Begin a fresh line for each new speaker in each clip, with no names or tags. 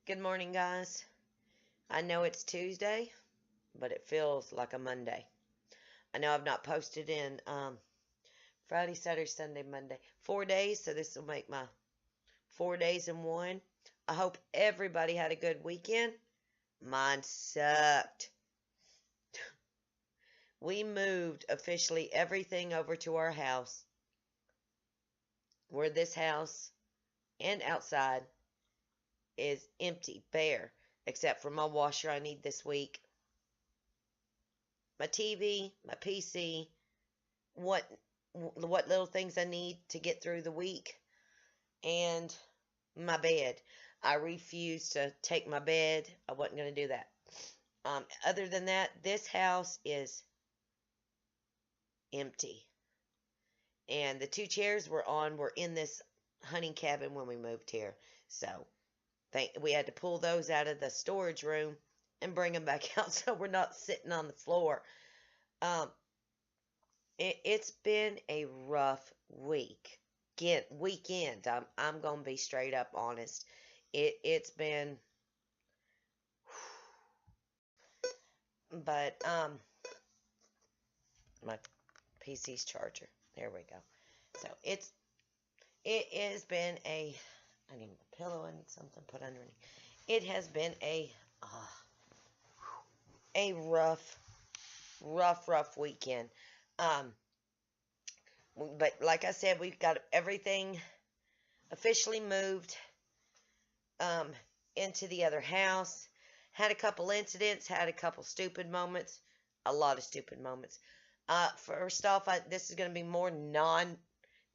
Good morning, guys. I know it's Tuesday, but it feels like a Monday. I know I've not posted in Friday, Saturday, Sunday, Monday. 4 days, so this will make my 4 days in one. I hope everybody had a good weekend. Mine sucked. We moved officially everything over to our house, where this house and outside is empty, bare, except for my washer I need this week, my TV, my PC, what little things I need to get through the week, and my bed. I refused to take my bed. I wasn't going to do that. Other than that, this house is empty. And the two chairs were in this hunting cabin when we moved here. So we had to pull those out of the storage room and bring them back out so we're not sitting on the floor. It's been a rough weekend. I'm gonna be straight up honest. It's been, but my PC's charger. There we go. So it has been I need a pillow. I need something put underneath. It has been a rough weekend. But like I said, we've got everything officially moved into the other house. Had a couple incidents, had a couple stupid moments, a lot of stupid moments. First off, this is going to be more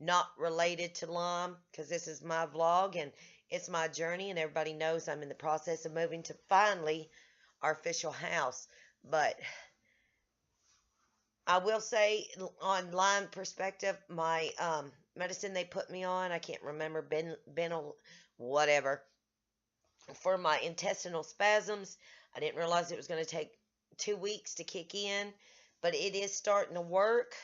not related to Lom, because this is my vlog and it's my journey, and everybody knows I'm in the process of moving to finally our official house. But I will say, on Lyme perspective, my medicine they put me on, I can't remember, whatever, for my intestinal spasms, I didn't realize it was going to take 2 weeks to kick in, but it is starting to work.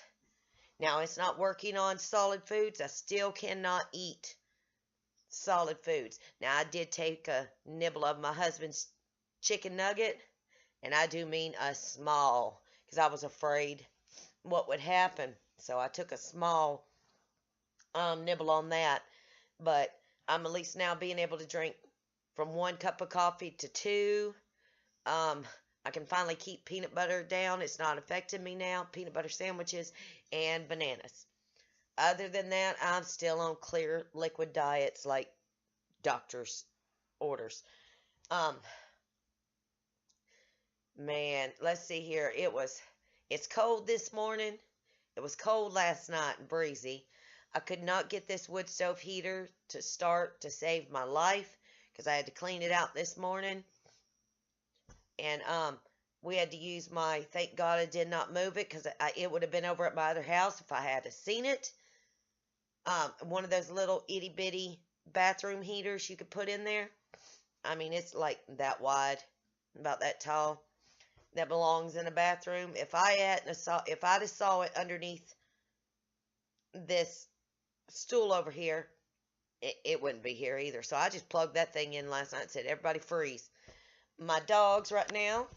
Now, it's not working on solid foods. I still cannot eat solid foods. Now, I did take a nibble of my husband's chicken nugget, and I do mean a small, because I was afraid what would happen. So I took a small nibble on that, but I'm at least now being able to drink from 1 cup of coffee to 2. I can finally keep peanut butter down. It's not affecting me now. Peanut butter sandwiches and bananas. Other than that, I'm still on clear liquid diets like doctor's orders. Man, let's see here. It's cold this morning. It was cold last night and breezy. I could not get this wood stove heater to start to save my life because I had to clean it out this morning. And we had to use thank God I did not move it, because it would have been over at my other house if I had seen it. One of those little itty bitty bathroom heaters you could put in there. I mean, it's like that wide, about that tall. That belongs in a bathroom. If I'd have saw it underneath this stool over here, it wouldn't be here either. So I just plugged that thing in last night and said, everybody freeze. My dogs right now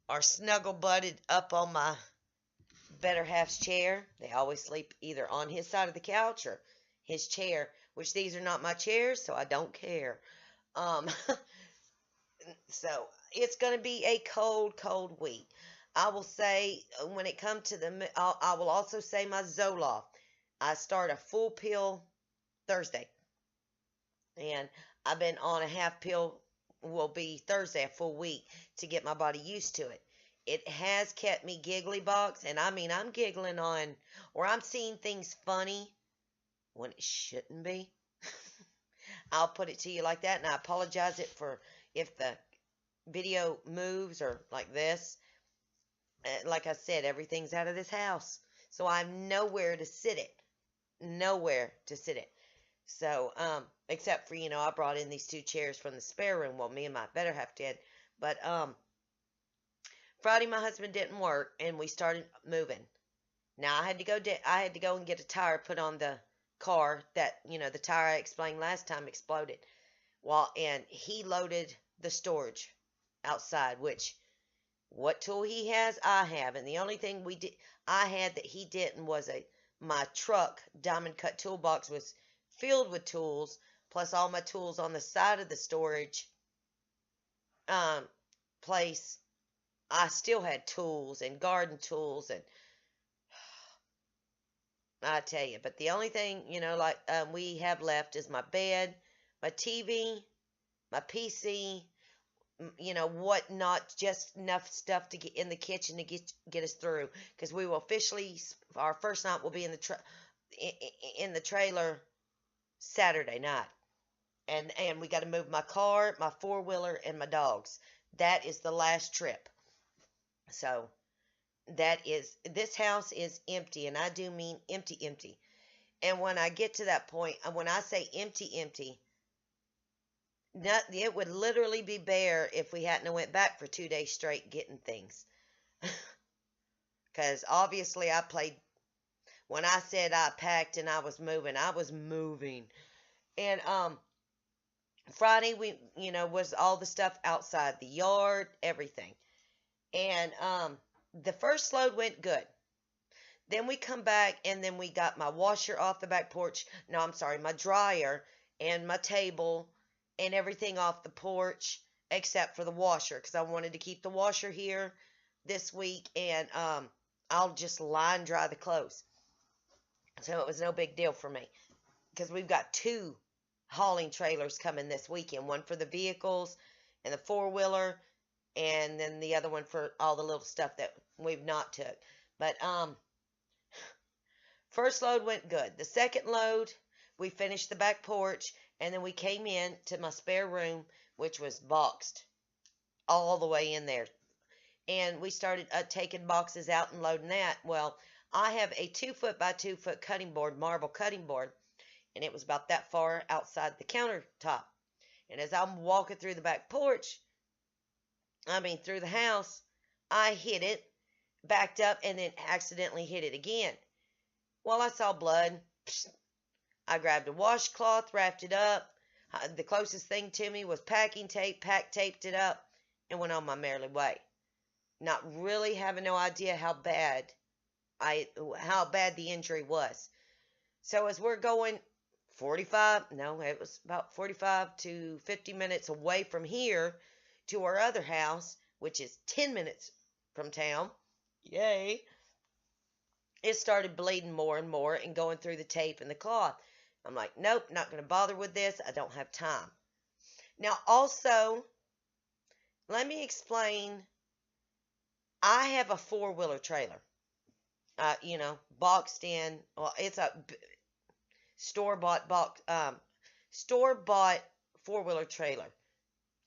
are snuggle butted up on my better half's chair. They always sleep either on his side of the couch or his chair, which these are not my chairs, so I don't care. So it's going to be a cold week. I will say, when it comes to I will also say my zoloft. I start a full pill Thursday, and I've been on a half pill. Will be Thursday, a full week, to get my body used to it. It has kept me giggly box, and I mean, I'm giggling or I'm seeing things funny when it shouldn't be. I'll put it to you like that, and I apologize if the video moves or like this. Like I said, everything's out of this house, so I'm nowhere to sit it. So, except for, I brought in these 2 chairs from the spare room. Well, me and my better half did. But, Friday my husband didn't work, and we started moving. Now, I had to go and get a tire put on the car that, the tire I explained last time exploded. And he loaded the storage outside, which what tool he has, I have. And the only thing I had that he didn't was my truck diamond cut toolbox was filled with tools, plus all my tools on the side of the storage um, place. I still had tools and garden tools, and I tell you, but the only thing, we have left is my bed, my TV, my PC, whatnot, just enough stuff to get in the kitchen to get us through. Because we will officially, our first night will be in the trailer Saturday night, and we got to move my car, my four-wheeler, and my dogs. That is the last trip. So this house is empty, and I do mean empty, empty. And when I get to that point, when I say empty, empty, it would literally be bare if we hadn't went back for 2 days straight getting things. Because obviously when I said I packed and I was moving. And Friday was all the stuff outside the yard, everything. And the first load went good. Then we come back, and then we got my washer off the back porch. No, I'm sorry, my dryer and my table and everything off the porch except for the washer, because I wanted to keep the washer here this week, and I'll just line dry the clothes. So it was no big deal for me, because we've got 2 hauling trailers coming this weekend, one for the vehicles and the four-wheeler, and then the other one for all the little stuff that we've not took. But first load went good. The second load, we finished the back porch, and then we came in to my spare room, which was boxed all the way in there. And we started taking boxes out and loading that. Well, I have a 2-foot by 2-foot cutting board, marble cutting board, and it was about that far outside the countertop. And as I'm walking through the back porch, through the house, I hit it, backed up, and then accidentally hit it again. Well, I saw blood. I grabbed a washcloth, wrapped it up. The closest thing to me was packing tape, taped it up, and went on my merry way. Not really having no idea how bad the injury was. So as we're going it was about 45 to 50 minutes away from here to our other house, which is 10 minutes from town. Yay. It started bleeding more and more and going through the tape and the cloth. I'm like, nope, not going to bother with this. I don't have time. Now, also, let me explain. I have a four-wheeler trailer. Boxed in. Well, it's a store-bought four-wheeler trailer.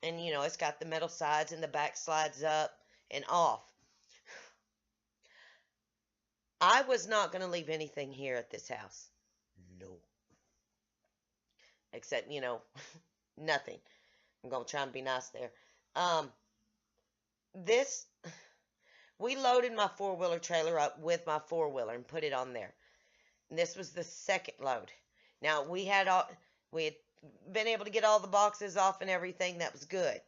And, it's got the metal sides and the back slides up and off. I was not going to leave anything here at this house. No. Except, nothing. I'm going to try and be nice there. We loaded my four-wheeler trailer up with my four-wheeler and put it on there. And this was the second load. Now, we had been able to get all the boxes off and everything. That was good.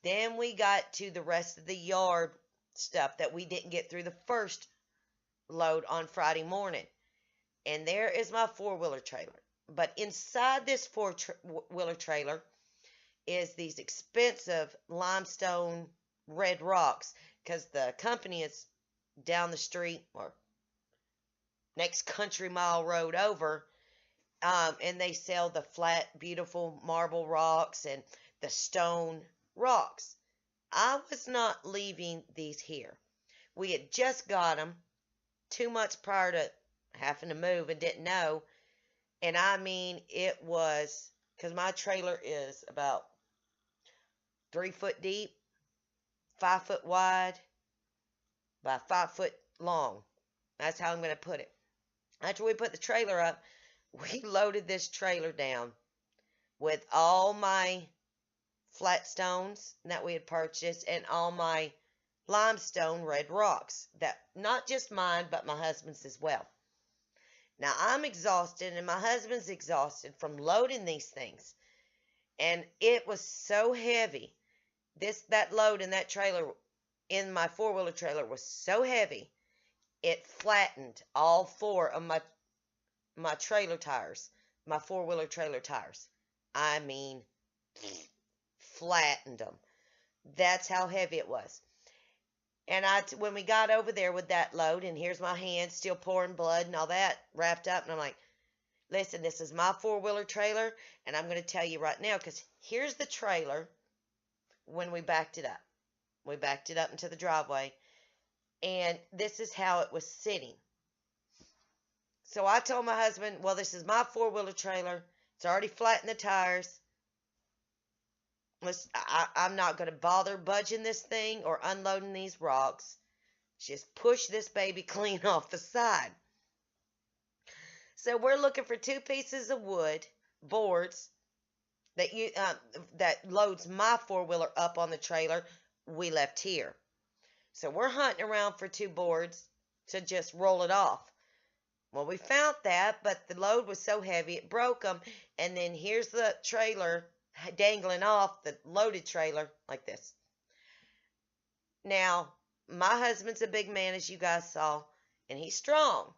Then we got to the rest of the yard stuff that we didn't get through the first load on Friday morning. And there is my four-wheeler trailer. But inside this four-wheeler trailer is these expensive limestone red rocks, because the company is down the street or next country mile road over, and they sell the flat, beautiful marble rocks and the stone rocks. I was not leaving these here. We had just got them 2 months prior to having to move and didn't know. And it was, because my trailer is about 3 foot deep, 5 foot wide, by 5 foot long. That's how I'm going to put it. After we put the trailer up, we loaded this trailer down with all my flat stones that we had purchased and all my limestone red rocks. That, not just mine, but my husband's as well. Now I'm exhausted and my husband's exhausted from loading these things. And it was so heavy. That load in that trailer, in my four-wheeler trailer, was so heavy it flattened all four of my trailer tires, my four-wheeler trailer tires. I mean, flattened them. That's how heavy it was. And when we got over there with that load, and here's my hand still pouring blood and all that wrapped up, and I'm like, listen, this is my four-wheeler trailer, and I'm going to tell you right now, because here's the trailer when we backed it up. We backed it up into the driveway, and this is how it was sitting. So I told my husband, well, this is my four-wheeler trailer. It's already flattened the tires. I'm not going to bother budging this thing or unloading these rocks. Just push this baby clean off the side. So we're looking for 2 pieces of wood, boards, that loads my four-wheeler up on the trailer we left here. So we're hunting around for 2 boards to just roll it off. Well, we found that, but the load was so heavy it broke them. And then here's the trailer dangling off, the loaded trailer, like this. Now, my husband's a big man, as you guys saw, and he's strong.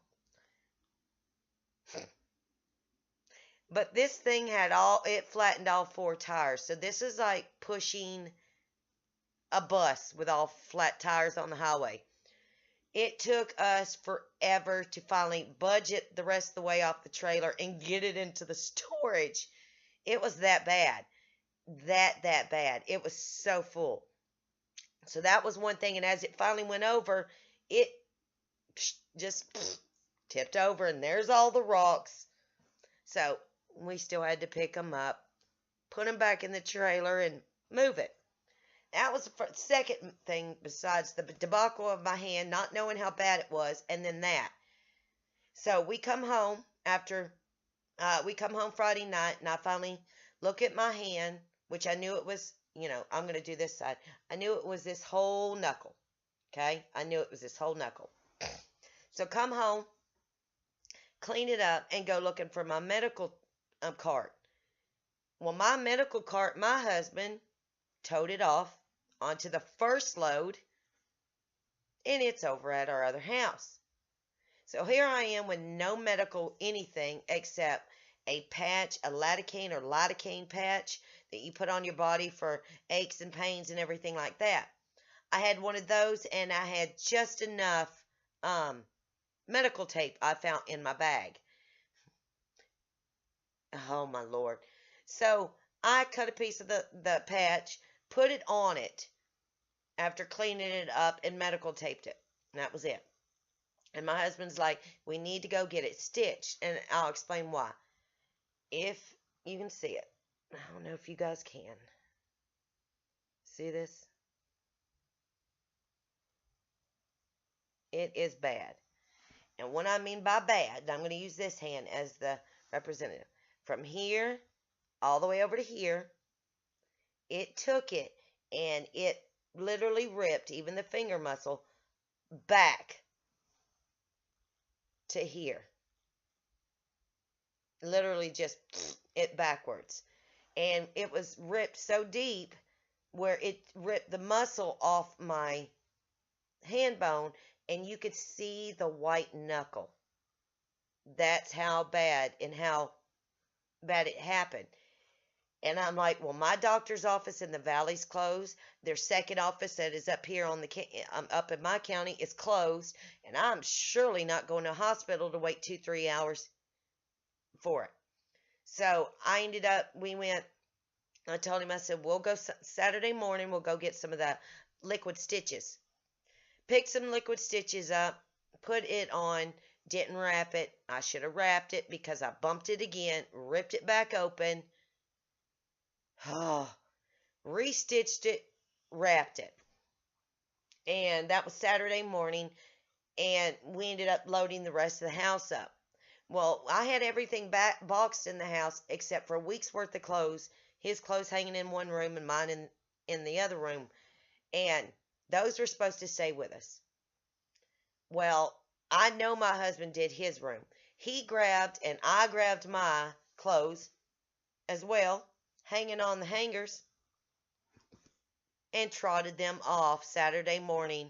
But this thing it flattened all 4 tires. So this is like pushing a bus with all flat tires on the highway. It took us forever to finally budget the rest of the way off the trailer and get it into the storage. It was that bad. That bad. It was so full. So that was one thing. And as it finally went over, it just tipped over. And there's all the rocks. So we still had to pick them up, put them back in the trailer, and move it. That was the second thing besides the debacle of my hand, not knowing how bad it was, and then that. So we come home Friday night, and I finally look at my hand, which I knew it was, I'm going to do this side. I knew it was this whole knuckle, okay? I knew it was this whole knuckle. So come home, clean it up, and go looking for my medical cart. Well, my medical cart, my husband towed it off onto the first load, and it's over at our other house. So here I am with no medical anything except a patch, a lidocaine patch that you put on your body for aches and pains and everything like that. I had one of those, and I had just enough medical tape I found in my bag. Oh my Lord. So I cut a piece of the patch, put it on it after cleaning it up, and medical taped it. And that was it. And my husband's like, we need to go get it stitched. And I'll explain why. If you can see it. I don't know if you guys can. See this? It is bad. And what I mean by bad, I'm going to use this hand as the representative. From here all the way over to here, it took it and it literally ripped even the finger muscle back to here. Literally just it backwards. And it was ripped so deep where it ripped the muscle off my hand bone, and you could see the white knuckle. That's how bad it happened. And I'm like, well, my doctor's office in the valley's closed. Their second office that is up here up in my county is closed. And I'm surely not going to a hospital to wait 2-3 hours for it. So I told him, I said, we'll go Saturday morning, we'll go get some of the liquid stitches. Picked some liquid stitches up, put it on, didn't wrap it. I should have wrapped it because I bumped it again, ripped it back open. Oh, restitched it, wrapped it. And that was Saturday morning, and we ended up loading the rest of the house up. Well, I had everything boxed in the house except for a week's worth of clothes. His clothes hanging in one room and mine in the other room. And those were supposed to stay with us. Well, I know my husband did his room. He grabbed and I grabbed my clothes as well, hanging on the hangers, and trotted them off Saturday morning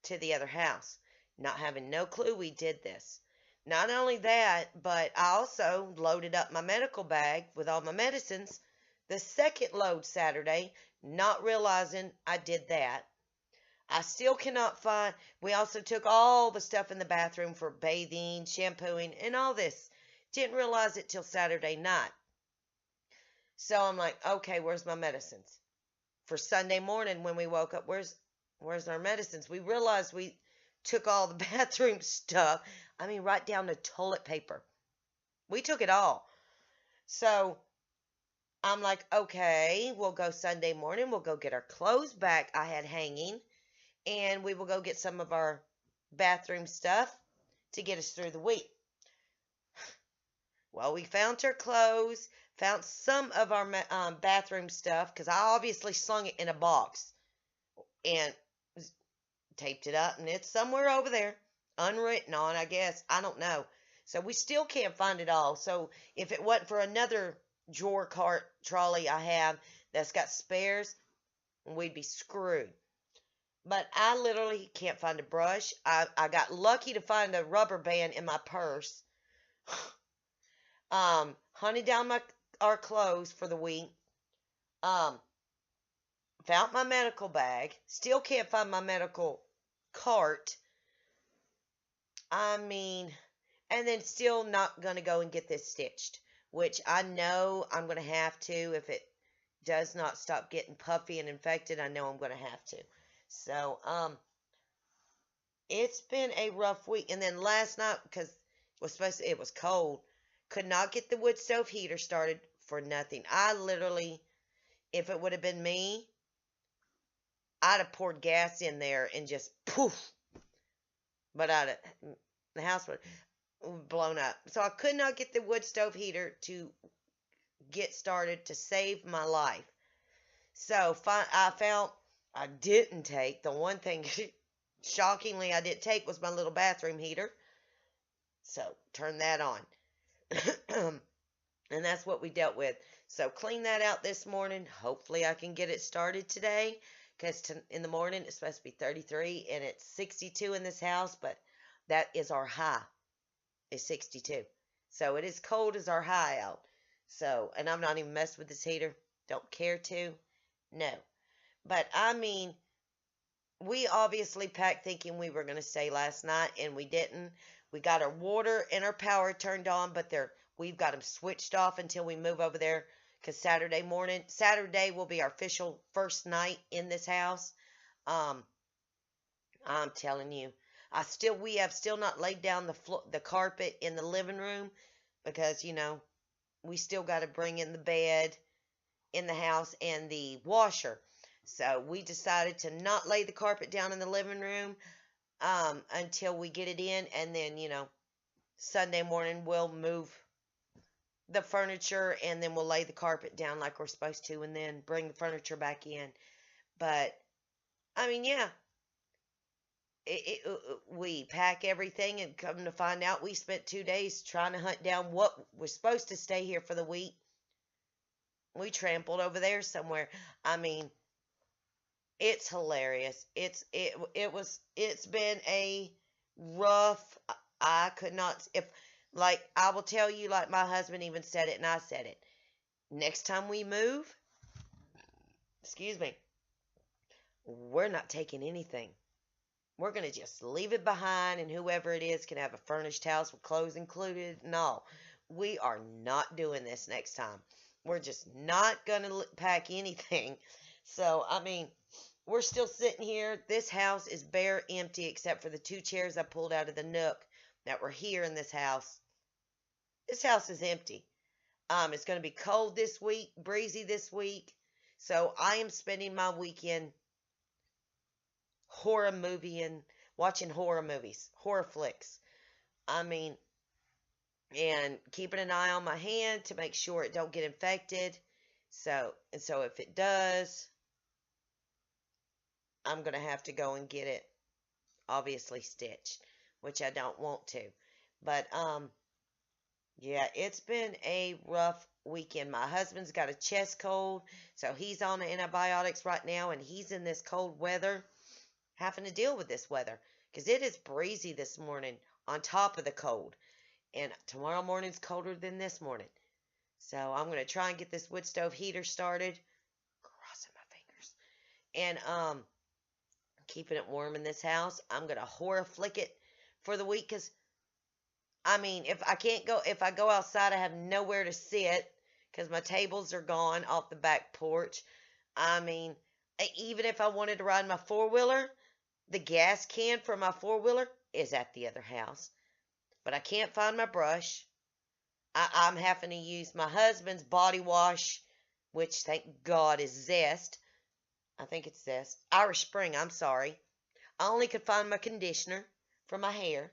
to the other house, not having no clue we did this. Not only that, but I also loaded up my medical bag with all my medicines the second load Saturday, not realizing I did that. I still cannot find, we also took all the stuff in the bathroom for bathing, shampooing, and all this. Didn't realize it till Saturday night. So I'm like, okay, where's my medicines? For Sunday morning when we woke up, where's our medicines? We realized we took all the bathroom stuff. I mean, right down to toilet paper. We took it all. So I'm like, okay, we'll go Sunday morning. We'll go get our clothes back I had hanging, and we will go get some of our bathroom stuff to get us through the week. Well, we found her clothes, found some of our bathroom stuff, because I obviously slung it in a box and taped it up, and it's somewhere over there, unwritten on, I guess. I don't know. So we still can't find it all. So if it wasn't for another drawer cart trolley I have that's got spares, we'd be screwed. But I literally can't find a brush. I got lucky to find a rubber band in my purse. Hunted down our clothes for the week. Found my medical bag. Still can't find my medical cart. I mean, and then still not going to go and get this stitched, which I know I'm going to have to. If it does not stop getting puffy and infected, I know I'm going to have to. So, it's been a rough week. And then last night, because it was cold, could not get the wood stove heater started for nothing. I literally, if it would have been me, I'd have poured gas in there and just poof. But the house would have blown up. So I could not get the wood stove heater to get started to save my life. So I found I didn't take the one thing. Shockingly, I didn't take was my little bathroom heater. So turn that on. And that's what we dealt with. So clean that out this morning. Hopefully I can get it started today. Because in the morning it's supposed to be 33 and it's 62 in this house. But that is our high. Is 62. So it is cold as our high out. So, and I'm not even messing with this heater. Don't care to. No. But I mean, we obviously packed thinking we were going to stay last night, and we didn't. We got our water and our power turned on, but we've got them switched off until we move over there, because Saturday will be our official first night in this house. I'm telling you, we have still not laid down the carpet in the living room, because, we still got to bring in the bed in the house and the washer. So we decided to not lay the carpet down in the living room until we get it in. And then, Sunday morning we'll move the furniture and then we'll lay the carpet down like we're supposed to and then bring the furniture back in. But, I mean, yeah. We pack everything and come to find out we spent 2 days trying to hunt down what was supposed to stay here for the week. We trampled over there somewhere. I mean, it's hilarious. It's been a rough. I could not, I will tell you, like my husband even said it and I said it. Next time we move, excuse me, we're not taking anything. We're going to just leave it behind, and whoever it is can have a furnished house with clothes included and all. We are not doing this next time. We're just not going to pack anything. So, I mean, we're still sitting here. This house is bare empty except for the 2 chairs I pulled out of the nook that were here in this house. This house is empty. It's going to be cold this week, breezy this week. So, I am spending my weekend horror movie and watching horror movies, horror flicks. I mean, and keeping an eye on my hand to make sure it don't get infected. So if it does, I'm going to have to go and get it obviously stitched, which I don't want to. But yeah, it's been a rough weekend. My husband's got a chest cold, so he's on the antibiotics right now, and he's in this cold weather, having to deal with this weather because it is breezy this morning on top of the cold, and tomorrow morning's colder than this morning. So I'm gonna try and get this wood stove heater started, crossing my fingers, and keeping it warm in this house. I'm gonna horror flick it for the week because I mean, if I go outside, I have nowhere to sit because my tables are gone off the back porch. I mean, even if I wanted to ride my four-wheeler, the gas can for my four-wheeler is at the other house. But I can't find my brush. I'm having to use my husband's body wash, which thank God is Zest. I think it's Zest. Irish Spring, I'm sorry. I only could find my conditioner for my hair.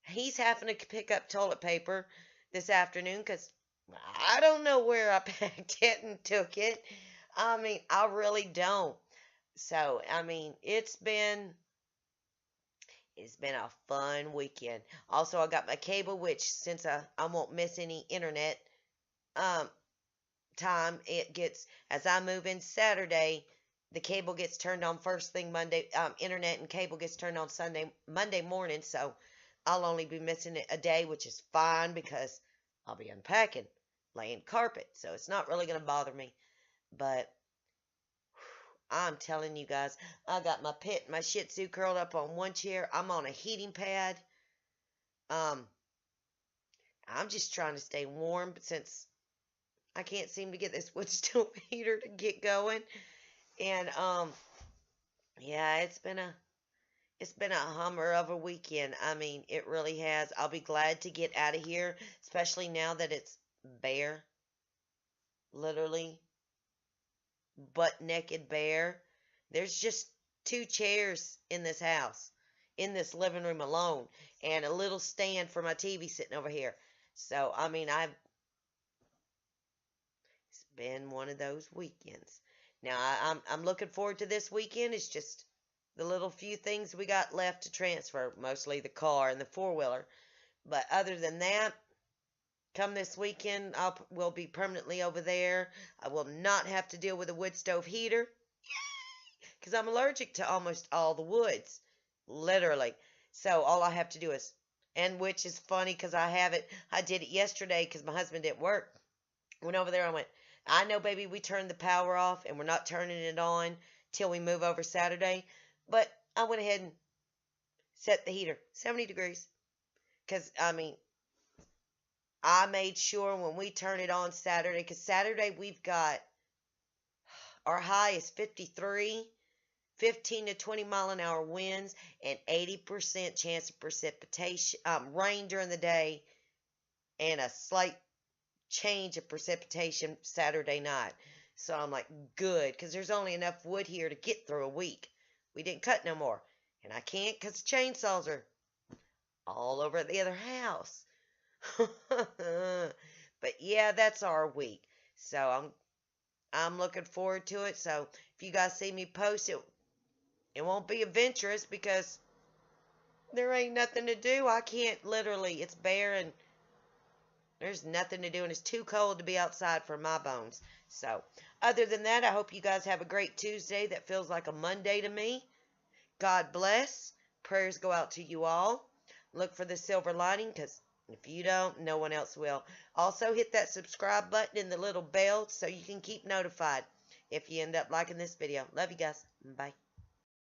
He's having to pick up toilet paper this afternoon because I don't know where I packed it and took it. I mean, I really don't. So, I mean, it's been a fun weekend. Also, I got my cable, which since I won't miss any internet um time, it gets as I move in Saturday, the cable gets turned on first thing Monday. Internet and cable gets turned on Monday morning, so I'll only be missing it a day, which is fine because I'll be unpacking, laying carpet, so it's not really gonna bother me. But I'm telling you guys, I got my Shih Tzu curled up on one chair. I'm on a heating pad. Um, I'm just trying to stay warm since I can't seem to get this wood stove heater to get going. And yeah, it's been a hummer of a weekend. I mean, it really has. I'll be glad to get out of here, especially now that it's bare, literally butt naked bare. There's just two chairs in this house, in this living room alone, and a little stand for my TV sitting over here. So, I mean, it's been one of those weekends. Now, I'm looking forward to this weekend. It's just the little few things we got left to transfer, mostly the car and the four-wheeler. But other than that, come this weekend, we'll be permanently over there. I will not have to deal with a wood stove heater because I'm allergic to almost all the woods, literally. So all I have to do is, and which is funny because I did it yesterday because my husband didn't work. Went over there and went, I know, baby, we turned the power off and we're not turning it on till we move over Saturday. But I went ahead and set the heater 70 degrees because, I mean, I made sure when we turn it on Saturday, because Saturday we've got our high is 53, 15 to 20 mile an hour winds, and 80% chance of precipitation, rain during the day, and a slight change of precipitation Saturday night. So I'm like, good, because there's only enough wood here to get through a week. We didn't cut no more. And I can't because the chainsaws are all over at the other house. But yeah, that's our week. So I'm looking forward to it. So if you guys see me post it, it won't be adventurous because there ain't nothing to do. I can't literally. It's bare and there's nothing to do, and it's too cold to be outside for my bones. So other than that, I hope you guys have a great Tuesday that feels like a Monday to me. God bless. Prayers go out to you all. Look for the silver lining because if you don't, no one else will. Also, hit that subscribe button and the little bell so you can keep notified if you end up liking this video. Love you guys. Bye.